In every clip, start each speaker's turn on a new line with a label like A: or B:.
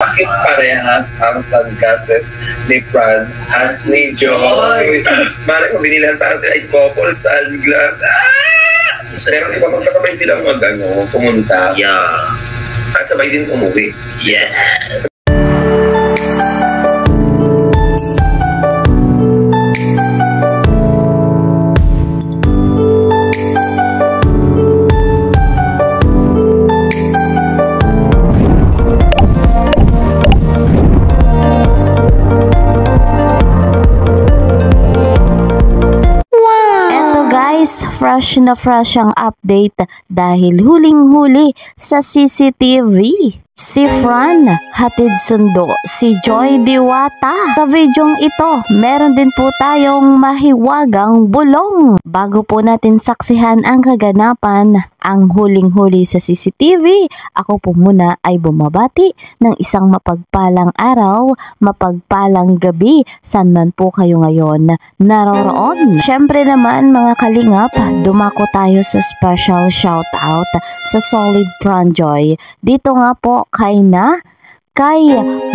A: Bakit parehas ang sunglasses ni Fran at ni Joy? Mara kung binilhan para sila ay couple sunglass. Pero di ba kasabay silang pumunta?
B: Yeah.
A: At sabay din umuwi.
B: Yes.
C: Fresh na fresh ang update dahil huling-huli sa CCTV. Si Fran hatid sundo si Joy Diwata. Sa videong ito, meron din po tayong mahiwagang bulong. Bago po natin saksihan ang kaganapan, ang huling-huli sa CCTV, ako po muna ay bumabati ng isang mapagpalang araw, mapagpalang gabi, saan man po kayo ngayon naroroon. Syempre naman mga kalingap, dumako tayo sa special shoutout sa Solid Fran Joy. Dito nga po kay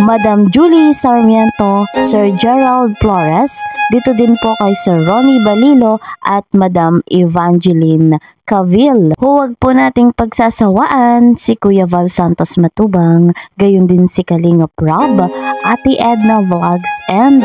C: Madam Julie Sarmiento, Sir Gerald Flores, dito din po kay Sir Ronnie Balilo at Madam Evangeline Cavil. Huwag po nating pagsasawaan si Kuya Val Santos Matubang, gayon din si Kalingap Rob, Ate Edna Vlogs and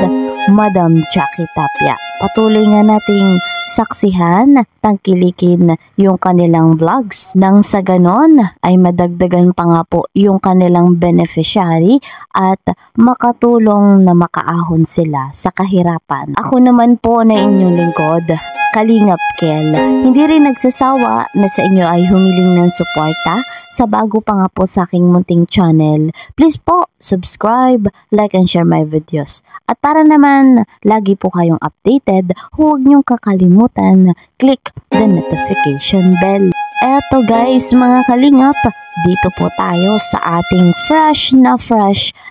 C: Madam Jackie Tapia. Patuloy nga nating saksihan, tangkilikin yung kanilang vlogs. Nang sa ganon ay madagdagan pa nga po yung kanilang beneficiary at makatulong na makaahon sila sa kahirapan. Ako naman po na inyong lingkod, Kalingap Kel. Hindi rin nagsasawa na sa inyo ay humiling ng suporta sa bago pa nga po sa aking munting channel. Please po, subscribe, like and share my videos. At para naman lagi po kayong updated, huwag niyong kakalimutan click the notification bell. Eto guys mga kalingap, dito po tayo sa ating fresh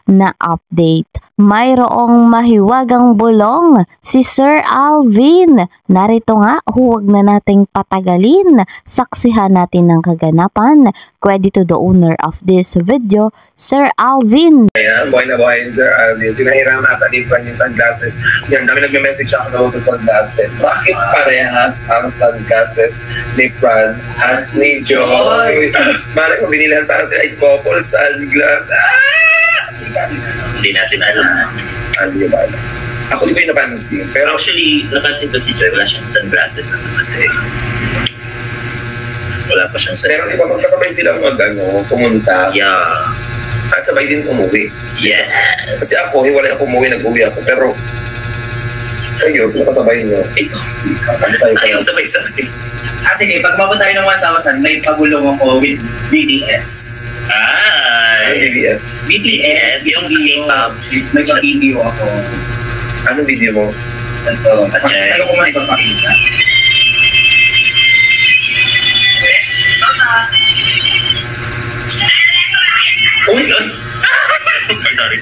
C: na update. Mayroong mahiwagang bulong si Sir Alvin. Narito nga, huwag na nating patagalin. Saksihan natin ang kaganapan. Credit to the owner of this video, Sir Alvin.
A: Ayan, buhay na buhay Sir Alvin. Pinahiram natin ni Fran yung sunglasses. Yan, dami nagme-message ako sa sunglasses. Bakit parehas ang sunglasses ni Fran at ni Joy? Mara kung binilhan para sila ay couple sunglass.
B: Hindi natin alam.
A: Hindi ba alam? Ako di ko yung napansin. Pero
B: actually, napansin ko si Joy, wala siyang sunglasses na naman. Wala pa siyang sunglasses.
A: Pero di ba kasabay silang pumunta?
B: Yeah.
A: At sabay din umuwi.
B: Yes.
A: Kasi ako, hiwalay ako umuwi, nag-uwi ako. Pero kayo, sino kasabay nyo?
B: Ikaw. Ayaw sabay-sabay.
D: Sige, pag mabot tayo ng 1,000, may pagulong ako with BTS.
A: Ano BTS?
B: BTS, yung K-pop.
D: May pag-video ako.
A: Anong video mo?
D: Ito. Sa'yo ko man ipapakita.
B: Uy! Sorry.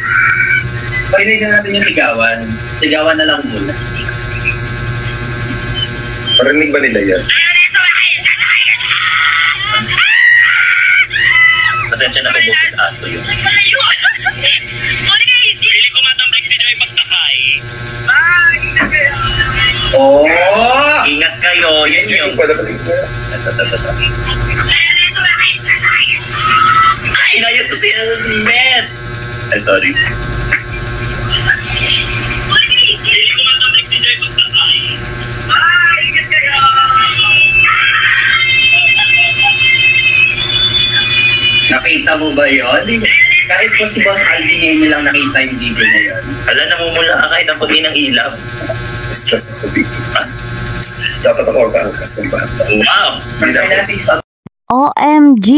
D: Parinig na natin yung sigawan. Sigawan na lang muna.
A: Parinig ba nila yan?
B: Pasensya na po bukis aso yun. Pili ko matambay si Joy pagsakay.
D: Oh!
B: Ingat kayo. Yan yung... Ay, inayos ko si Elmet. Ay, sorry. Pili ko matambay si Joy pagsakay.
D: Ingat kayo! Nakita mo ba yun? Kahit po si Boss Alvin ngayon lang nakita yung video na yun.
B: Hala, namumula ka kahit ang pagin ng ilaw.
A: Stress ako dito. Dapat ako mag-angkas ng bata.
B: Wow!
C: OMG!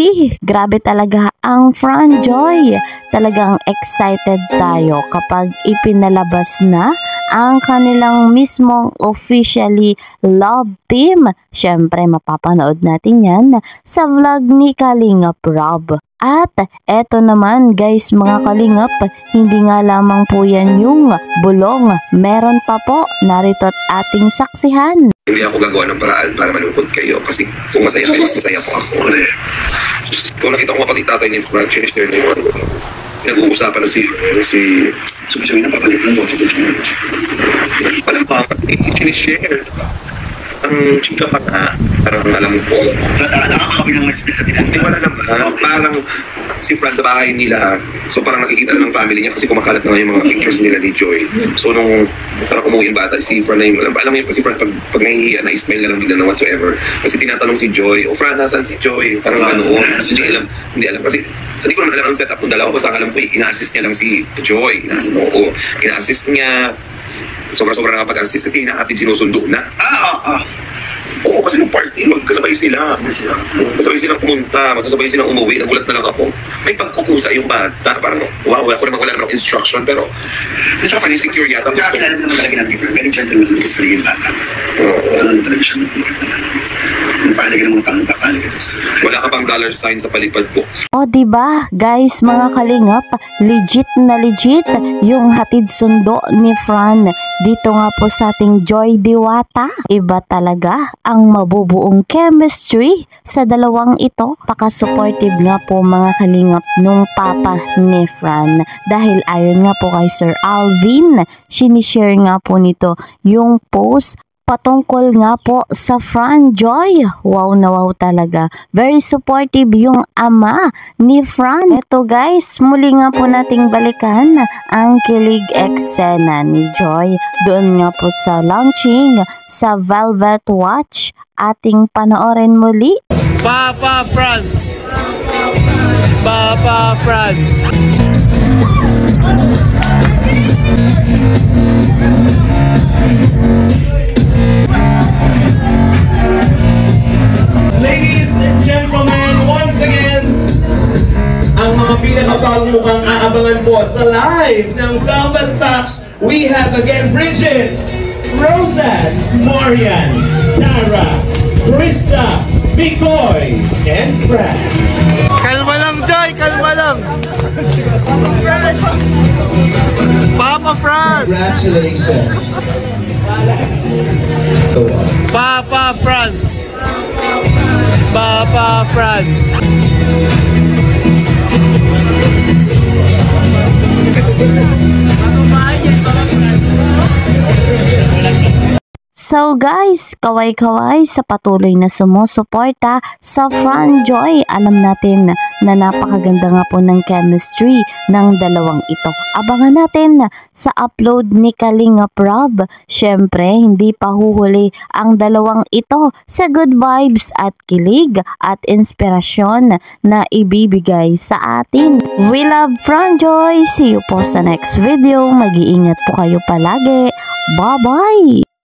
C: Grabe talaga ang Fran Joy. Talagang excited tayo kapag ipinalabas na ang kanilang mismong officially love team. Siyempre, mapapanood natin yan sa vlog ni Kalingap Rob. At eto naman guys mga kalingap, hindi nga lamang po yan yung bulong. Meron pa po, narito at ating saksihan.
A: Hindi ako gagawa ng paraan para malungkot kayo kasi kung masaya kayo, mas masaya po ako. Kung nakita ko mapag-itatay ni Frank, share niyo yung
E: nag-uusapan na
F: So, sabi na papalit lang mo.
E: walang pa, sinishare. Ang chika pa nga, parang alam ko.
F: Nakakakapin ng mas
E: Hindi wala naman. Parang si Fran sa bahay nila, so parang nakikita na ng family niya kasi kumakalat na nga yung mga pictures nila ni Joy. So nung parang umuwi yung bata, si Fran na yung, alam mo yun, si Fran pag nahihiya, na-smile na lang bigla na whatsoever. Kasi tinatanong si Joy, Fran, nasaan si Joy? Parang ganoon. Hindi alam. Kasi hindi ko naman alam ang setup ng dalawa. Basta alam ko, ina-assist niya lang si Joy. Ina-assist niya. Sobra-sobra nakapag-assist kasi hinahatid sinusundo na. Oo, kasi nung party, magkasabay sila. Magkasabay silang pumunta, magkasabay silang umuwi. Nagulat na lang ako. May pagkukusa yung bata. Parang, wow, ako naman wala naman ako instruction. Pero, saka secure yata.
F: Nakakilala naman talaga ng different. Very gentleman kasi talaga yung bata. Ano talaga siya magpulat naman. Napahalaga naman paano papahalaga ito sa
E: wala ka bang dollar sign sa palipad po.
C: O diba, guys, mga kalingap, legit na legit yung hatid sundo ni Fran dito nga po sa ating Joy Diwata. Iba talaga ang mabubuong chemistry sa dalawang ito. Paka-supportive nga po mga kalingap nung papa ni Fran. Dahil ayon nga po kay Sir Alvin, sinishare nga po nito yung post patungkol nga po sa Fran Joy. Wow na wow talaga. Very supportive yung ama ni Fran. Ito guys, muli nga po nating balikan ang kilig eksena ni Joy. Doon nga po sa launching sa Velvet Watch. Ating panoorin muli.
G: Papa Fran. Papa Fran.
H: Ladies and gentlemen, once again, ang mga pinakabagong mukhang aabangan po sa live ng Velvet Touch, we have again Bridget, Roseanne, Marian, Tara, Krista, Bicoy, and Fran.
G: Kalma lang, Joy! Kalma lang! Papa Fran!
H: Congratulations.
G: Papa Fran! Papa Fran!
C: So guys, kaway-kaway sa patuloy na sumusuporta sa Fran Joy. Alam natin na napakaganda nga po ng chemistry ng dalawang ito. Abangan natin sa upload ni Kalingap Rob. Syempre, hindi pa huhuli ang dalawang ito sa good vibes at kilig at inspirasyon na ibibigay sa atin. We love Fran Joy. See you po sa next video. Mag-iingat po kayo palagi. Bye-bye!